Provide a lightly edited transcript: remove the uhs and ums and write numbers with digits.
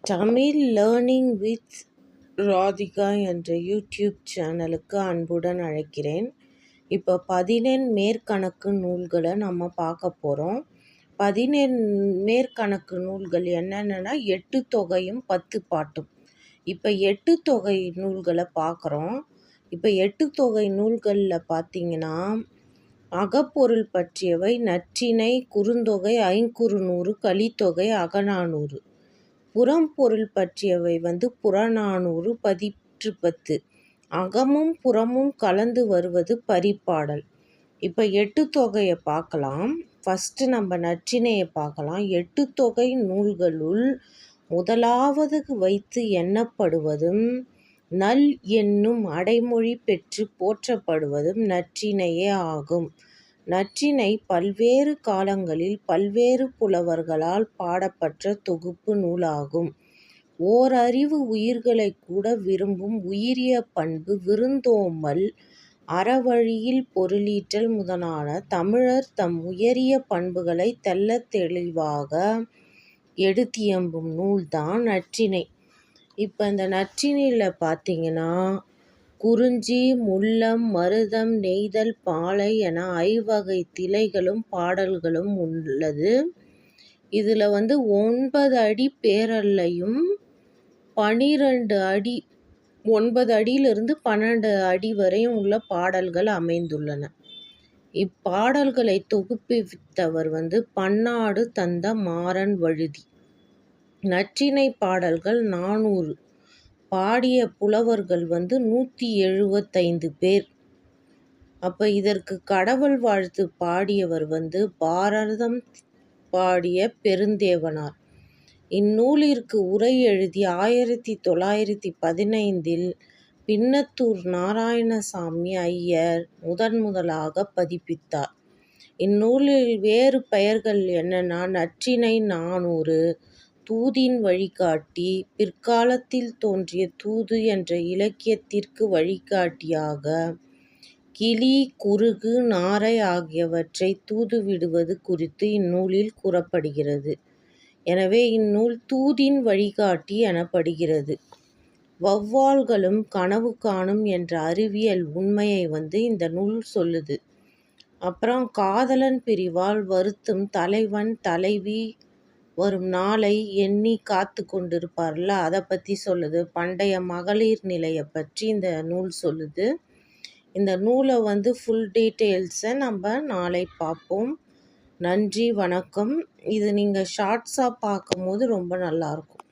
Tamil learning with Radhika என்ற YouTube சேனலுக்கு அன்புடன் அழைக்கிறேன். இப்போ 14 மேற்கணக்கு நூல்களை நம்ம பார்க்க போகிறோம். 14 மேற்கணக்கு நூல்கள் என்னென்னா 8 தொகையும் 10 பாட்டும். இப்போ 8 தொகை நூல்களை பார்க்குறோம். இப்போ 8 தொகை நூல்களில் பார்த்தீங்கன்னா அகப்பொருள் பற்றியவை நற்றிணை, குறுந்தொகை, ஐங்குறுநூறு, கலித்தொகை, அகநானூறு. புறம்பொருள் பற்றியவை புறநானூறு, பதிற்று 10. அகமும் புறமும் கலந்து வருவது பரிபாடல். இப்போ 8 தொகையை பார்க்கலாம். ஃபஸ்ட்டு நம்ம நற்றிணையை பார்க்கலாம். 8 தொகை நூல்களுள் முதலாவது வைத்து எண்ணப்படுவதும் நல் என்னும் அடைமொழி பெற்று போற்றப்படுவதும் நற்றிணையே ஆகும். நற்றிணை பல்வேறு காலங்களில் பல்வேறு புலவர்களால் பாடப்பட்ட தொகுப்பு நூலாகும். ஓரறிவு உயிர்களை கூட விரும்பும் உயிரிய பண்பு, விருந்தோம்பல், அறவழியில் பொருளீட்டல் முதலான தமிழர் தம் உயரிய பண்புகளை தெள்ளத் தெளிவாக எடுத்தியம்பும் நூல்தான் நற்றிணை. இப்போ இந்த நற்றிணையில் பார்த்தீங்கன்னா குறிஞ்சி, முல்லம், மருதம், நெய்தல், பாலை என ஐவகை திளைகளும் பாடல்களும் உள்ளது. இதில் 9 அடி பேரல்லையும் 12 அடி 9 அடியிலிருந்து 12 அடி வரையும் உள்ள பாடல்கள் அமைந்துள்ளன. இப்பாடல்களை தொகுப்பித்தவர் பன்னாடு தந்த மாறன் வழுதி. நற்றிணை பாடல்கள் 400. பாடிய புலவர்கள் 175 பேர். அப்போ இதற்கு கடவுள் வாழ்த்து பாடியவர் பாரதம் பாடிய பெருந்தேவனார். இந்நூலிற்கு உரை எழுதி 1915 பின்னத்தூர் நாராயணசாமி ஐயர் முதலாக பதிப்பித்தார். இந்நூலில் வேறு பெயர்கள் என்னென்னா நற்றிணை 400, தூதின் வழிகாட்டி, பிற்காலத்தில் தோன்றிய தூது என்ற இலக்கியத்திற்கு வழிகாட்டியாக கிளி, குருகு, நாரை ஆகியவற்றை தூதுவிடுவது குறித்து இந்நூலில் கூறப்படுகிறது. எனவே இந்நூல் தூதின் வழிகாட்டி எனப்படுகிறது. வௌவால்களும் கனவு காணும் என்ற அறிவியல் உண்மையை இந்த நூல் சொல்லுது. அப்புறம் காதலன் பிரிவால் வருத்தும் தலைவன் தலைவி வரும் நாளை எண்ணி காத்து கொண்டிருப்பார்ல, அதை பற்றி சொல்லுது. பண்டைய மகளிர் நிலையை பற்றி இந்த நூல் சொல்லுது. இந்த நூலை ஃபுல் டீட்டெயில்ஸை நம்ம நாளை பார்ப்போம். நன்றி, வணக்கம். இது நீங்கள் ஷார்ட்ஸாக பார்க்கும்போது ரொம்ப நல்லாயிருக்கும்.